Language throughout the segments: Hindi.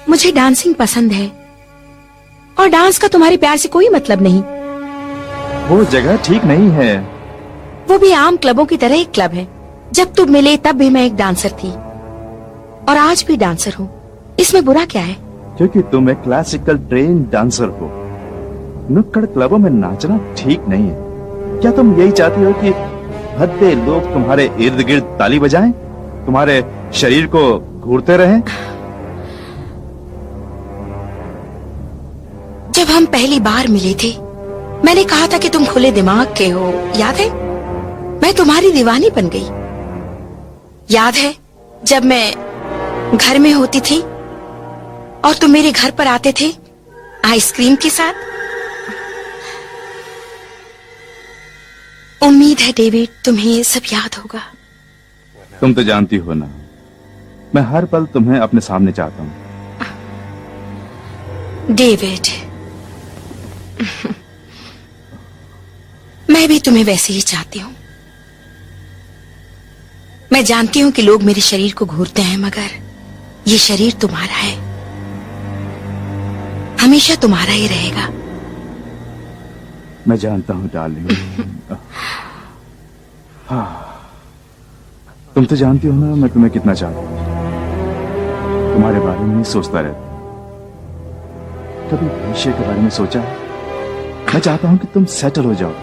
मुझे डांसिंग पसंद है और डांस का तुम्हारे प्यार से कोई मतलब नहीं। वो जगह ठीक नहीं है। वो भी आम क्लबों की तरह एक क्लब है। जब तुम मिले तब भी मैं एक डांसर थी और आज भी डांसर हूँ। इसमें बुरा क्या है? क्योंकि तुम एक क्लासिकल ट्रेन डांसर हो। नुक्कड़ क्लबों में नाचना ठीक नहीं है। क्या तुम यही चाहती हो कि भद्दे लोग तुम्हारे इर्द गिर्द ताली बजाएं, तुम्हारे शरीर को घूरते रहें? जब हम पहली बार मिले थे मैंने कहा था कि तुम खुले दिमाग के हो, याद है? मैं तुम्हारी दीवानी बन गई। याद है जब मैं घर में होती थी और तुम मेरे घर पर आते थे आइसक्रीम के साथ? उम्मीद है डेविड तुम्हें ये सब याद होगा। तुम तो जानती हो ना, मैं हर पल तुम्हें अपने सामने चाहता हूँ। डेविड, मैं भी तुम्हें वैसे ही चाहती हूँ। मैं जानती हूँ कि लोग मेरे शरीर को घूरते हैं, मगर ये शरीर तुम्हारा है, हमेशा तुम्हारा ही रहेगा। मैं जानता हूँ डार्लिंग। तुम तो जानती हो ना मैं तुम्हें कितना चाहता हूँ। तुम्हारे बारे में नहीं सोचता रहता। कभी भविष्य के बारे में सोचा? मैं चाहता हूँ कि तुम सेटल हो जाओ।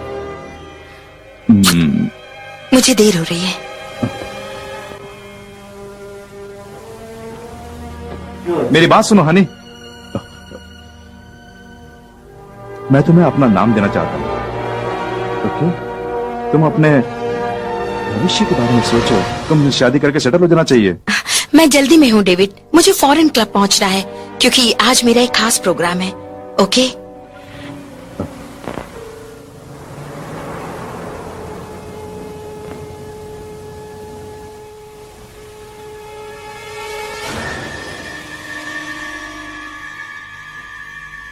मुझे देर हो रही है। मेरी बात सुनो हनी। मैं तुम्हें अपना नाम देना चाहता हूँ। ओके? तुम अपने भविष्य के बारे में सोचो। तुम शादी करके सेटल हो जाना चाहिए। मैं जल्दी में हूँ डेविड, मुझे फॉरेन क्लब पहुंचना है क्योंकि आज मेरा एक खास प्रोग्राम है। ओके?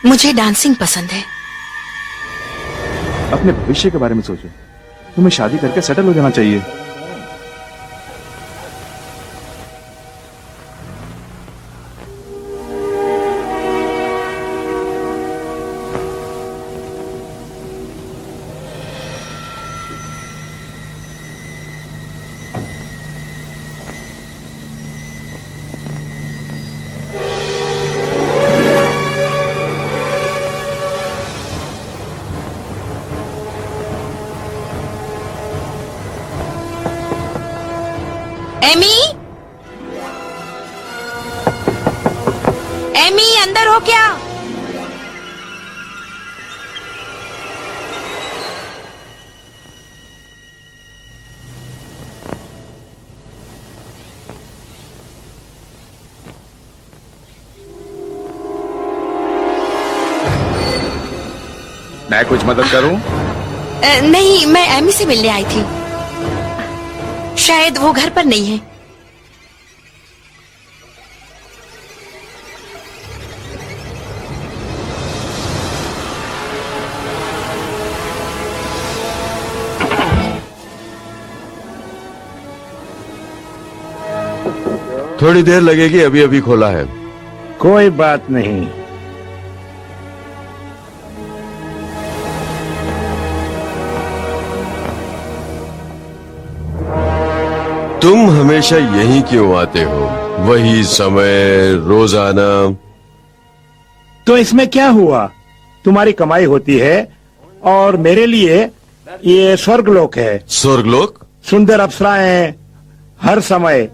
मुझे डांसिंग पसंद है। अपने भविष्य के बारे में सोचो। तुम्हें शादी करके सेटल हो जाना चाहिए। एमी, एमी अंदर हो क्या? मैं कुछ मदद करूं? नहीं, मैं एमी से मिलने आई थी। शायद वो घर पर नहीं है। थोड़ी देर लगेगी, अभी अभी खोला है। कोई बात नहीं। तुम हमेशा यहीं क्यों आते हो? वही समय, रोजाना। तो इसमें क्या हुआ? तुम्हारी कमाई होती है और मेरे लिए ये स्वर्गलोक है। स्वर्गलोक? सुंदर अप्सराएं हर समय।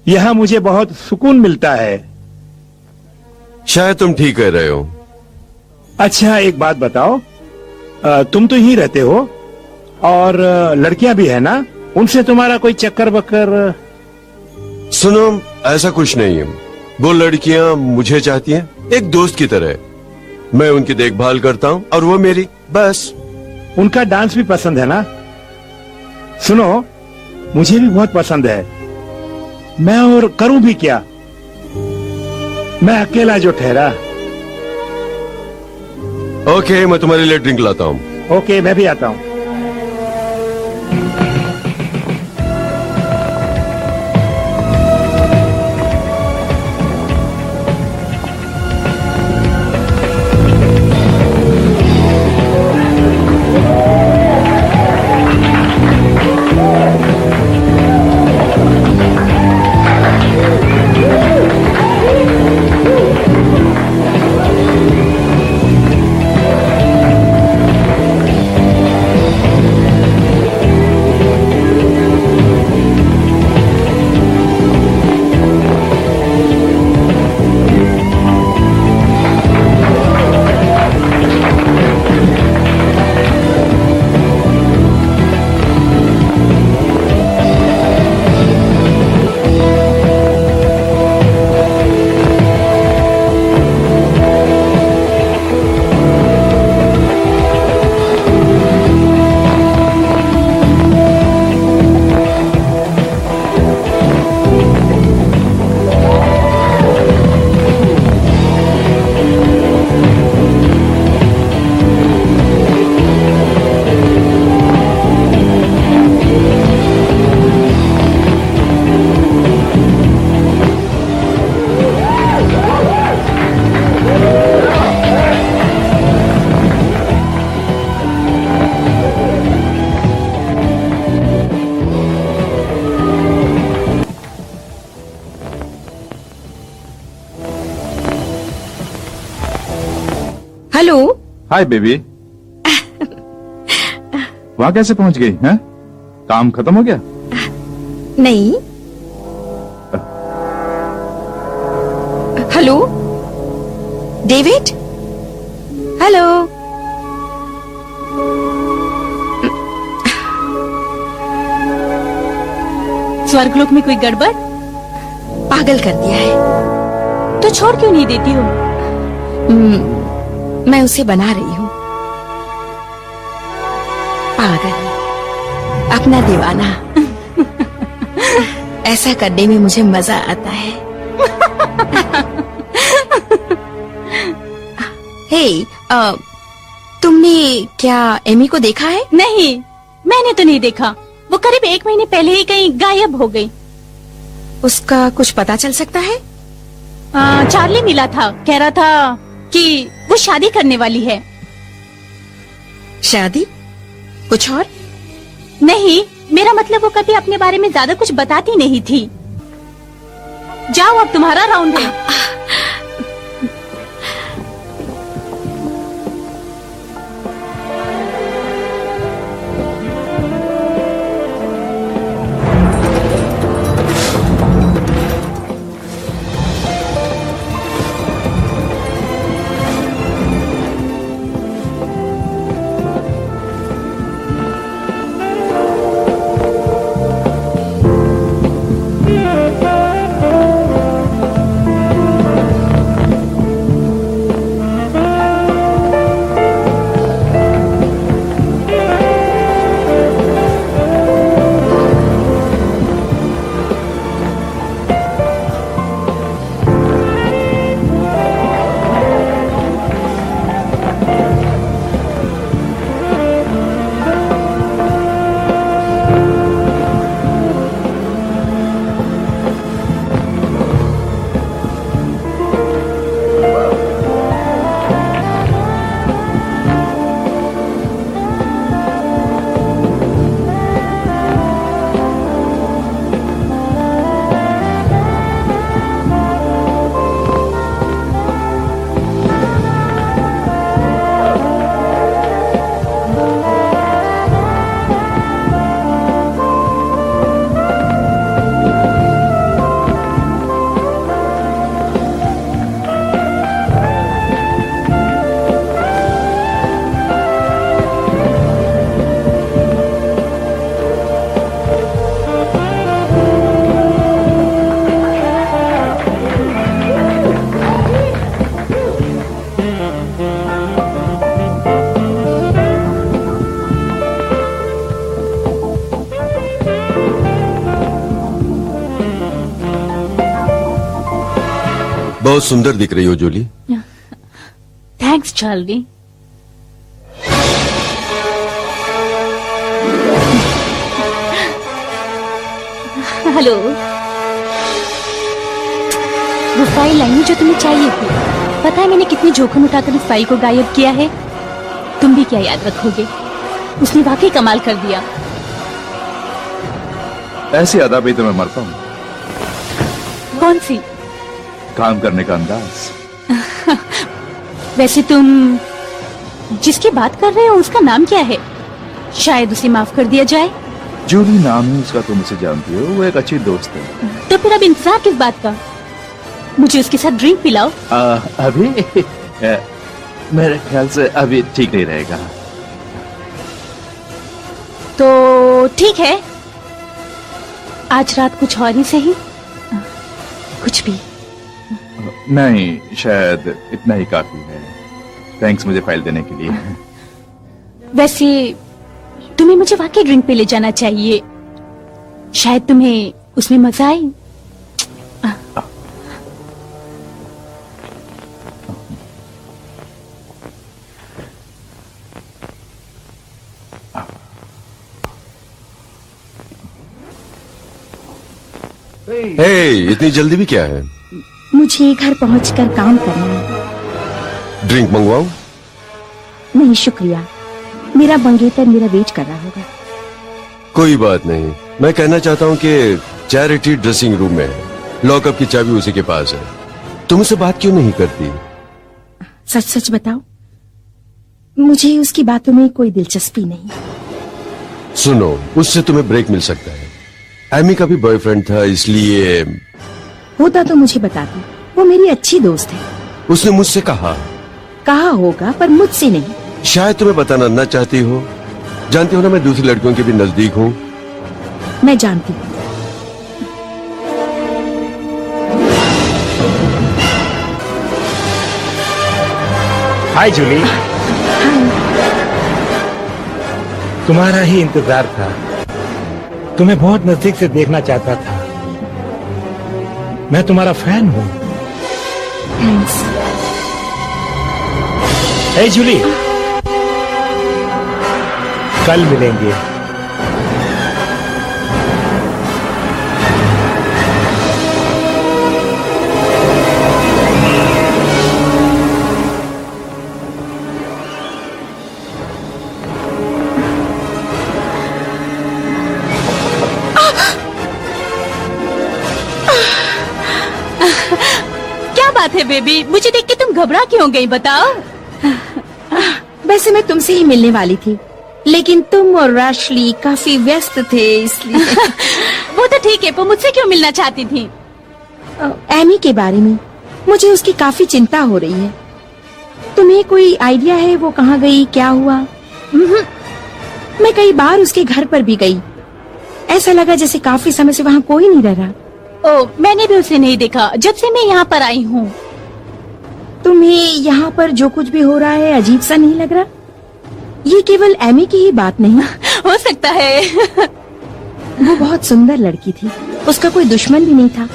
यहाँ मुझे बहुत सुकून मिलता है। शायद तुम ठीक कह रहे हो। अच्छा एक बात बताओ, तुम तो यहीं रहते हो और लड़कियां भी है ना? उनसे तुम्हारा कोई चक्कर बक्कर? सुनो, ऐसा कुछ नहीं है। वो लड़कियां मुझे चाहती हैं एक दोस्त की तरह। मैं उनकी देखभाल करता हूँ और वो मेरी, बस। उनका डांस भी पसंद है ना? सुनो, मुझे भी बहुत पसंद है। मैं और करूं भी क्या? मैं अकेला जो ठहरा। ओके, मैं तुम्हारे लिए ड्रिंक लाता हूँ। ओके, मैं भी आता हूँ। हेलो। Hi baby. वहां कैसे पहुंच गई हैं? काम खत्म हो गया? नहीं। Hello David. हेलो। स्वर्गलोक में कोई गड़बड़? पागल कर दिया है। तो छोड़ क्यों नहीं देती हो? मैं उसे बना रही हूँ पागल, अपना दीवाना। ऐसा करने में मुझे मजा आता है। हे, तुमने क्या एमी को देखा है? नहीं, मैंने तो नहीं देखा। वो करीब 1 महीने पहले ही कहीं गायब हो गई। उसका कुछ पता चल सकता है? चार्ली मिला था, कह रहा था कि वो शादी करने वाली है। शादी? कुछ और? नहीं, मेरा मतलब वो कभी अपने बारे में ज्यादा कुछ बताती नहीं थी। जाओ, अब तुम्हारा राउंड है। बहुत सुंदर दिख रही हो जूली। Thanks Charlie. हेलो, वो फाइल आई है जो तुम्हें चाहिए थी। पता है मैंने कितने जोखिम उठाकर इस फाइल को गायब किया है? तुम भी क्या याद रखोगे? उसने वाकई कमाल कर दिया। ऐसी अदा भी तो मैं मरता हूँ। कौन सी? काम करने का अंदाज। वैसे तुम जिसकी बात कर रहे हो उसका नाम क्या है? शायद उसे माफ कर दिया जाए। जूली नाम है उसका, तुम उसे जानती हो, वो एक अच्छी दोस्त है। तो फिर अब इंतजार किस बात का? मुझे उसके साथ ड्रिंक पिलाओ। अभी मेरे ख्याल से अभी ठीक नहीं रहेगा। तो ठीक है, आज रात कुछ और ही सही, कुछ भी। नहीं, शायद इतना ही काफी है। थैंक्स मुझे फाइल देने के लिए। वैसे तुम्हें मुझे वाकई ड्रिंक पे ले जाना चाहिए, शायद तुम्हें उसमें मजा आए। इतनी जल्दी भी क्या है? मुझे घर पहुंचकर काम करना है। ड्रिंक मंगवाऊं? नहीं शुक्रिया, मेरा मंगेतर मेरा वेट कर रहा होगा। कोई बात नहीं, मैं कहना चाहता हूँ कि चैरिटी ड्रेसिंग रूम में है, लॉकअप की चाबी उसी के पास है। तुम उससे बात क्यों नहीं करती? सच सच बताओ, मुझे उसकी बातों में कोई दिलचस्पी नहीं। सुनो, उससे तुम्हें ब्रेक मिल सकता है। एमी का भी बॉयफ्रेंड था, इसलिए होता तो मुझे बताती, वो मेरी अच्छी दोस्त है। उसने मुझसे कहा होगा पर मुझसे नहीं। शायद तुम्हें बताना ना चाहती हो। जानती हो ना, मैं दूसरी लड़कियों के भी नजदीक हूँ। मैं जानती हूँ। हाय जूली, तुम्हारा ही इंतजार था। तुम्हें बहुत नजदीक से देखना चाहता था। मैं तुम्हारा फैन हूँ। थैंक्स। हे जूली, कल मिलेंगे। क्या बात है बेबी, मुझे देख के तुम घबरा क्यों गई बताओ? वैसे मैं तुमसे ही मिलने वाली थी, लेकिन तुम और राशली काफी व्यस्त थे, इसलिए। वो तो ठीक है, पर मुझसे क्यों मिलना चाहती थी? एमी के बारे में मुझे उसकी काफी चिंता हो रही है। तुम्हें कोई आइडिया है वो कहाँ गई, क्या हुआ? मैं कई बार उसके घर पर भी गई। ऐसा लगा जैसे काफी समय से वहाँ कोई नहीं रह रहा। ओ, मैंने भी उसे नहीं देखा जब से मैं यहाँ पर आई हूँ। तुम्हें यहाँ पर जो कुछ भी हो रहा है अजीब सा नहीं लग रहा? ये केवल एमी की ही बात नहीं। हो सकता है। वो बहुत सुंदर लड़की थी, उसका कोई दुश्मन भी नहीं था।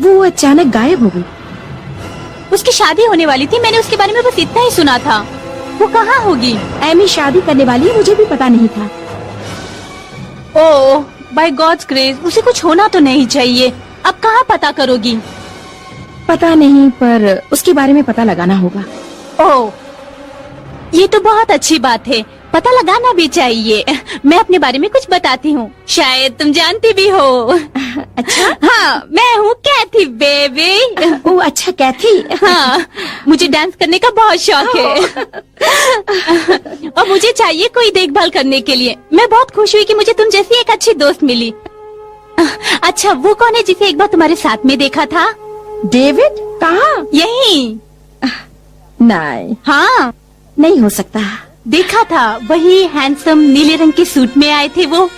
वो अचानक गायब हो गई। उसकी शादी होने वाली थी, मैंने उसके बारे में बस इतना ही सुना था। वो कहाँ होगी? एमी शादी करने वाली है, मुझे भी पता नहीं था। ओह, बाय गॉड्स ग्रेस, उसे कुछ होना तो नहीं चाहिए। अब कहाँ पता करोगी? पता नहीं, पर उसके बारे में पता लगाना होगा। ओह, ये तो बहुत अच्छी बात है, पता लगाना भी चाहिए। मैं अपने बारे में कुछ बताती हूँ, शायद तुम जानती भी हो। अच्छा? हाँ, मैं हूँ कैथी बेबी। ओ अच्छा, कैथी। हाँ, मुझे डांस करने का बहुत शौक है। और मुझे चाहिए कोई देखभाल करने के लिए। मैं बहुत खुश हुई कि मुझे तुम जैसी एक अच्छी दोस्त मिली। अच्छा, वो कौन है जिसे एक बार तुम्हारे साथ में देखा था? डेविड? कहाँ? यही। नहीं, हाँ, नहीं हो सकता। देखा था, वही हैंडसम नीले रंग के सूट में आए थे वो।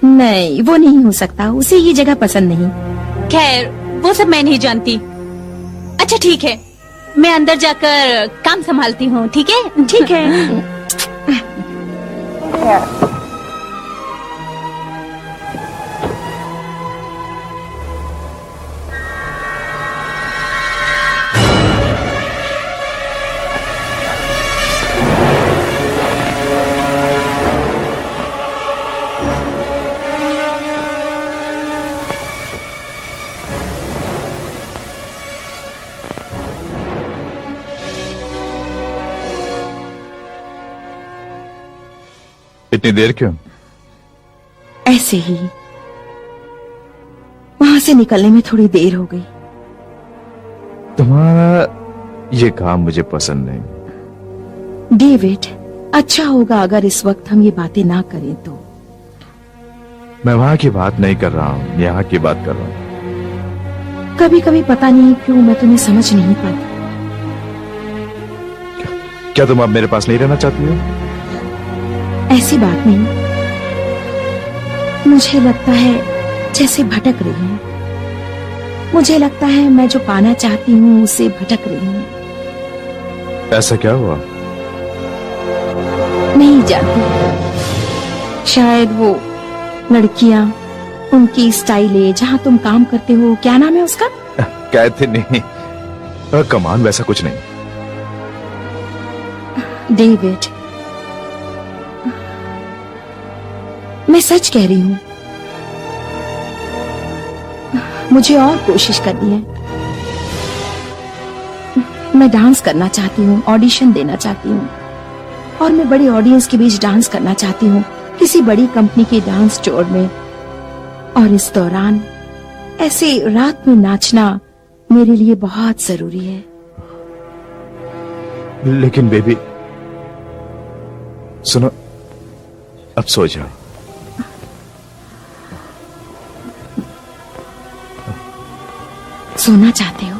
नहीं, वो नहीं हो सकता, उसे ये जगह पसंद नहीं। खैर, वो सब मैं नहीं जानती। अच्छा ठीक है, मैं अंदर जाकर काम संभालती हूँ, ठीक है? ठीक है। इतनी देर क्यों? ऐसे ही, वहाँ से निकलने में थोड़ी देर हो गई। तुम्हारा ये काम मुझे पसंद नहीं। डेविड, अच्छा होगा अगर इस वक्त हम ये बातें ना करें तो। मैं वहां की बात नहीं कर रहा हूँ, यहाँ की बात कर रहा हूँ। कभी कभी पता नहीं क्यों मैं तुम्हें समझ नहीं पाती। क्या तुम अब मेरे पास नहीं रहना चाहती हो? ऐसी बात नहीं, मुझे लगता है जैसे भटक रही हूँ। मुझे लगता है मैं जो पाना चाहती हूँ उसे भटक रही हूँ। ऐसा क्या हुआ? नहीं जानती, शायद वो लड़कियां, उनकी स्टाइलें, जहाँ तुम काम करते हो, क्या नाम है उसका? कहते नहीं, कमान वैसा कुछ नहीं। डेविड, मैं सच कह रही हूँ, मुझे और कोशिश करनी है। मैं डांस करना चाहती हूँ, ऑडिशन देना चाहती हूँ, और मैं बड़ी ऑडियंस के बीच डांस करना चाहती हूँ, किसी बड़ी कंपनी के डांस स्टोर में। और इस दौरान ऐसे रात में नाचना मेरे लिए बहुत जरूरी है। लेकिन बेबी सुनो, अब सो जाओ। सोना चाहते हो?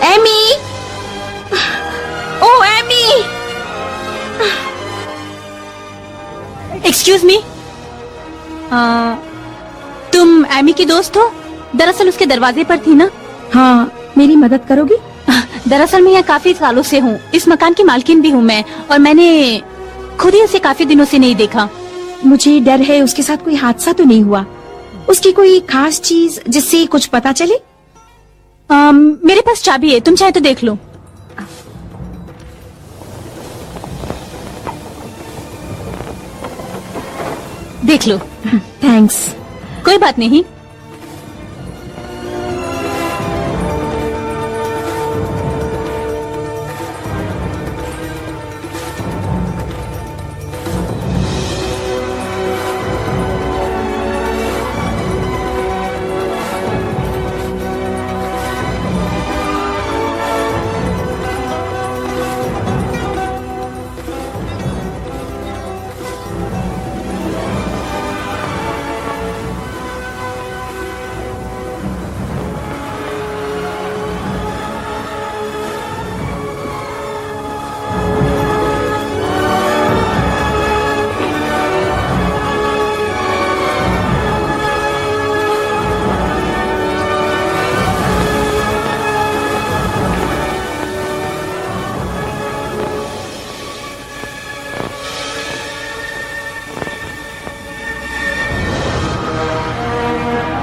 एमी! ओ एमी! एक्सक्यूज मी, तुम एमी की दोस्त हो? दरअसल उसके दरवाजे पर थी ना। हाँ, मेरी मदद करोगी? दरअसल मैं यहाँ काफी सालों से हूँ, इस मकान की मालकिन भी हूँ मैं, और मैंने खुद ही उसे काफी दिनों से नहीं देखा। मुझे डर है उसके साथ कोई हादसा तो नहीं हुआ, उसकी कोई खास चीज जिससे कुछ पता चले। मेरे पास चाबी है, तुम चाहे तो देख लो। देख लो। थैंक्स। कोई बात नहीं।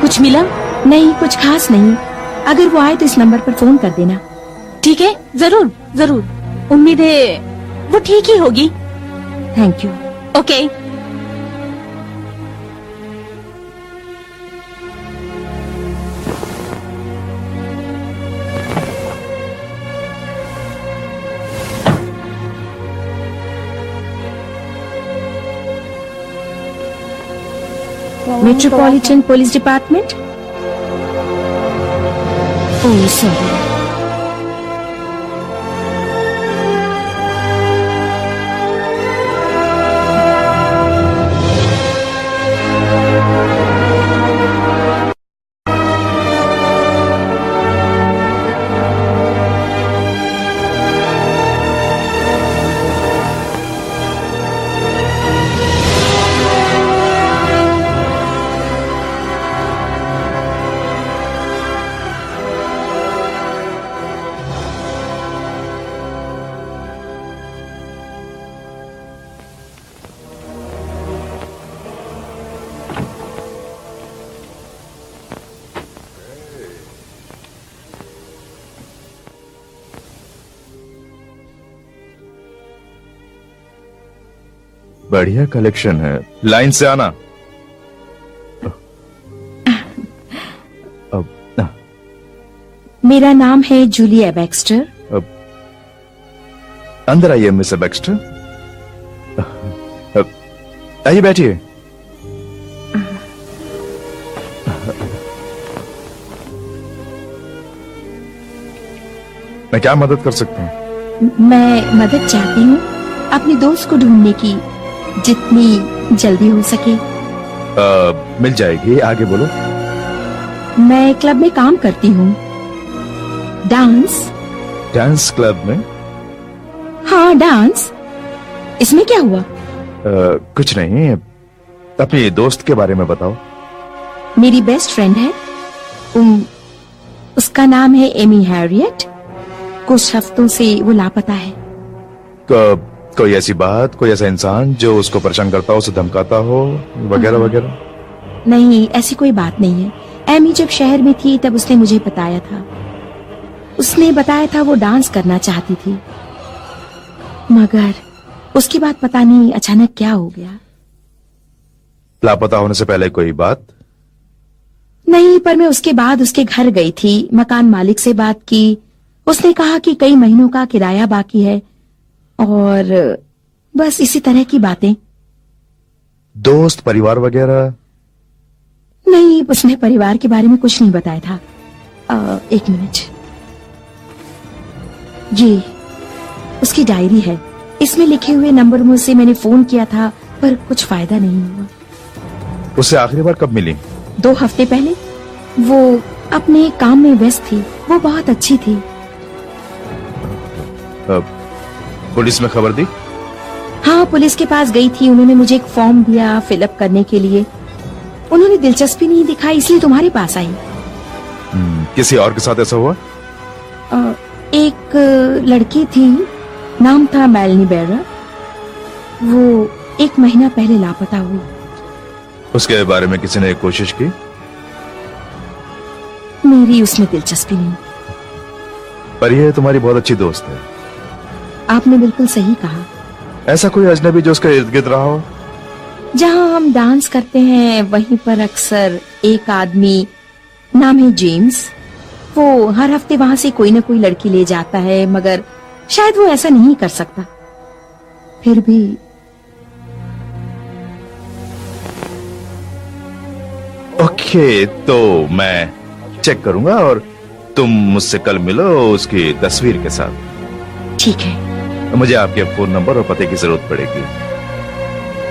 कुछ मिला? नहीं, कुछ खास नहीं। अगर वो आए तो इस नंबर पर फोन कर देना। ठीक है, जरूर जरूर। उम्मीद है वो ठीक ही होगी। Thank you. Okay. Metropolitan police department. Oh sorry. बढ़िया कलेक्शन है, लाइन से आना। अब मेरा नाम है जूलिया बैक्स्टर। अंदर आइए मिस्टर बैक्स्टर। आइए बैठिए। मैं क्या मदद कर सकता हूँ? मैं मदद चाहती हूँ अपने दोस्त को ढूंढने की, जितनी जल्दी हो सके। मिल जाएगी, आगे बोलो। मैं क्लब में काम करती हूँ। डांस क्लब में? हाँ, डांस। इसमें क्या हुआ? कुछ नहीं, अपनी दोस्त के बारे में बताओ। मेरी बेस्ट फ्रेंड है, उसका नाम है एमी हैरियट। कुछ हफ्तों से वो लापता है। कोई ऐसी बात, कोई ऐसा इंसान जो उसको परेशान करता हो, उसे धमकाता हो, वगैरह वगैरह? नहीं, ऐसी कोई बात नहीं है। एमी जब शहर में थी तब उसने मुझे बताया था। उसने बताया था वो डांस करना चाहती थी, मगर उसके बाद पता नहीं अचानक क्या हो गया। लापता होने से पहले कोई बात? नहीं, पर मैं उसके बाद उसके घर गई थी, मकान मालिक से बात की। उसने कहा कि कई महीनों का किराया बाकी है और बस इसी तरह की बातें। दोस्त परिवार वगैरह? नहीं, उसने परिवार के बारे में कुछ नहीं बताया था। एक मिनट, ये उसकी डायरी है, इसमें लिखे हुए नंबर से मैंने फोन किया था पर कुछ फायदा नहीं हुआ। उससे आखिरी बार कब मिली? 2 हफ्ते पहले। वो अपने काम में व्यस्त थी, वो बहुत अच्छी थी। पुलिस में खबर दी? हाँ, पुलिस के पास गई थी, उन्होंने मुझे एक फॉर्म दिया फिलअप करने के लिए। उन्होंने दिलचस्पी नहीं दिखाई, इसलिए तुम्हारे पास आई। किसी और के साथ ऐसा हुआ? एक लड़की थी, नाम था मेलनी बेरा। वो 1 महीना पहले लापता हुई। उसके बारे में किसी ने कोशिश की? मेरी उसमें दिलचस्पी नहीं। पर यह तुम्हारी बहुत अच्छी दोस्त है। आपने बिल्कुल सही कहा। ऐसा कोई अजनबी जो उसका इर्द गिर्द रहा हो? जहाँ हम डांस करते हैं वहीं पर अक्सर एक आदमी, नाम है जेम्स, वो हर हफ्ते वहां से कोई न कोई लड़की ले जाता है, मगर शायद वो ऐसा नहीं कर सकता। फिर भी ओके, तो मैं चेक करूंगा और तुम मुझसे कल मिलो उसकी तस्वीर के साथ। ठीक है। मुझे आपके फोन नंबर और पते की जरूरत पड़ेगी।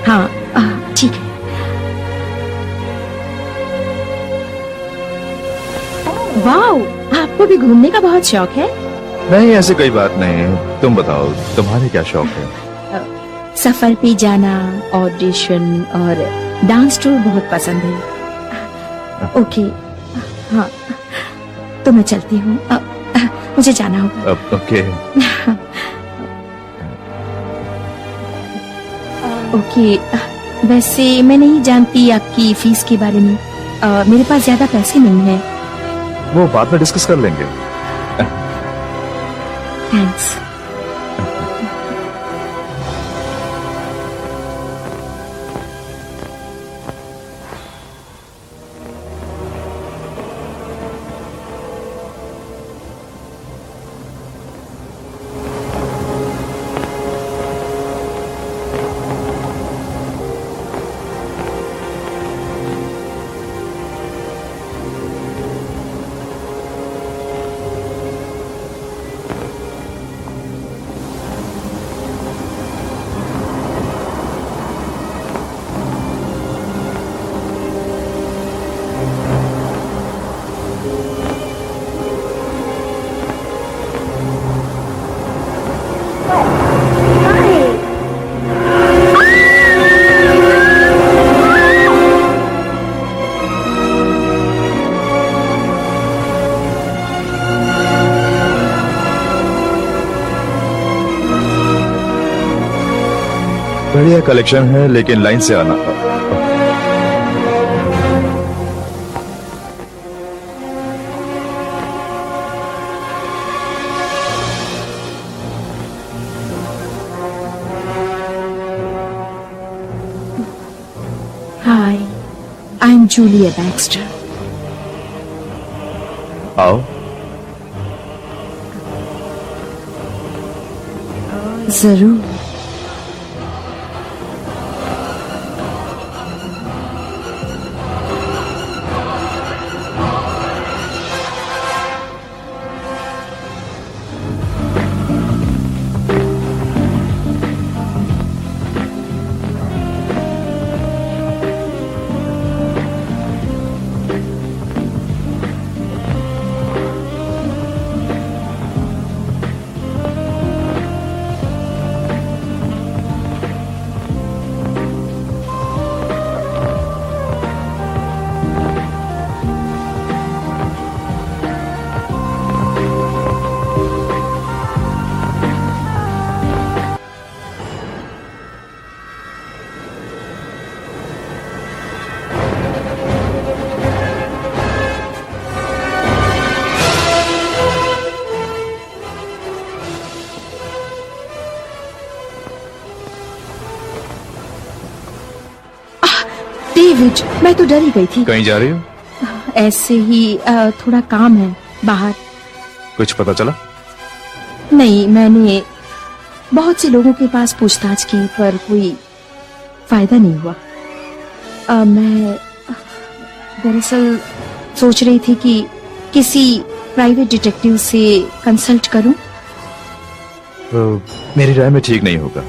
हाँ, ठीक है। वाओ, आपको भी घूमने का बहुत शौक है। नहीं, ऐसी कोई बात नहीं। तुम बताओ, तुम्हारे क्या शौक है? सफर पे जाना, ऑडिशन और डांस टूर बहुत पसंद है। ओके, हाँ, तो मैं चलती हूँ, मुझे जाना होगा। ओके। ओके, वैसे मैं नहीं जानती आपकी फीस के बारे में। मेरे पास ज्यादा पैसे नहीं है। वो बाद में डिस्कस कर लेंगे। थैंक्स। बढ़िया कलेक्शन है, लेकिन लाइन से आना। हाय, आई एम जूलिया बैक्स्टर। आओ। जरूर। डेविड, मैं तो डर ही गई थी। कहीं जा रही हो? ऐसे ही थोड़ा काम है बाहर। कुछ पता चला? नहीं, मैंने बहुत से लोगों के पास पूछताछ की पर कोई फायदा नहीं हुआ। मैं दरअसल सोच रही थी कि किसी प्राइवेट डिटेक्टिव से कंसल्ट करूं। मेरी राय में ठीक नहीं होगा।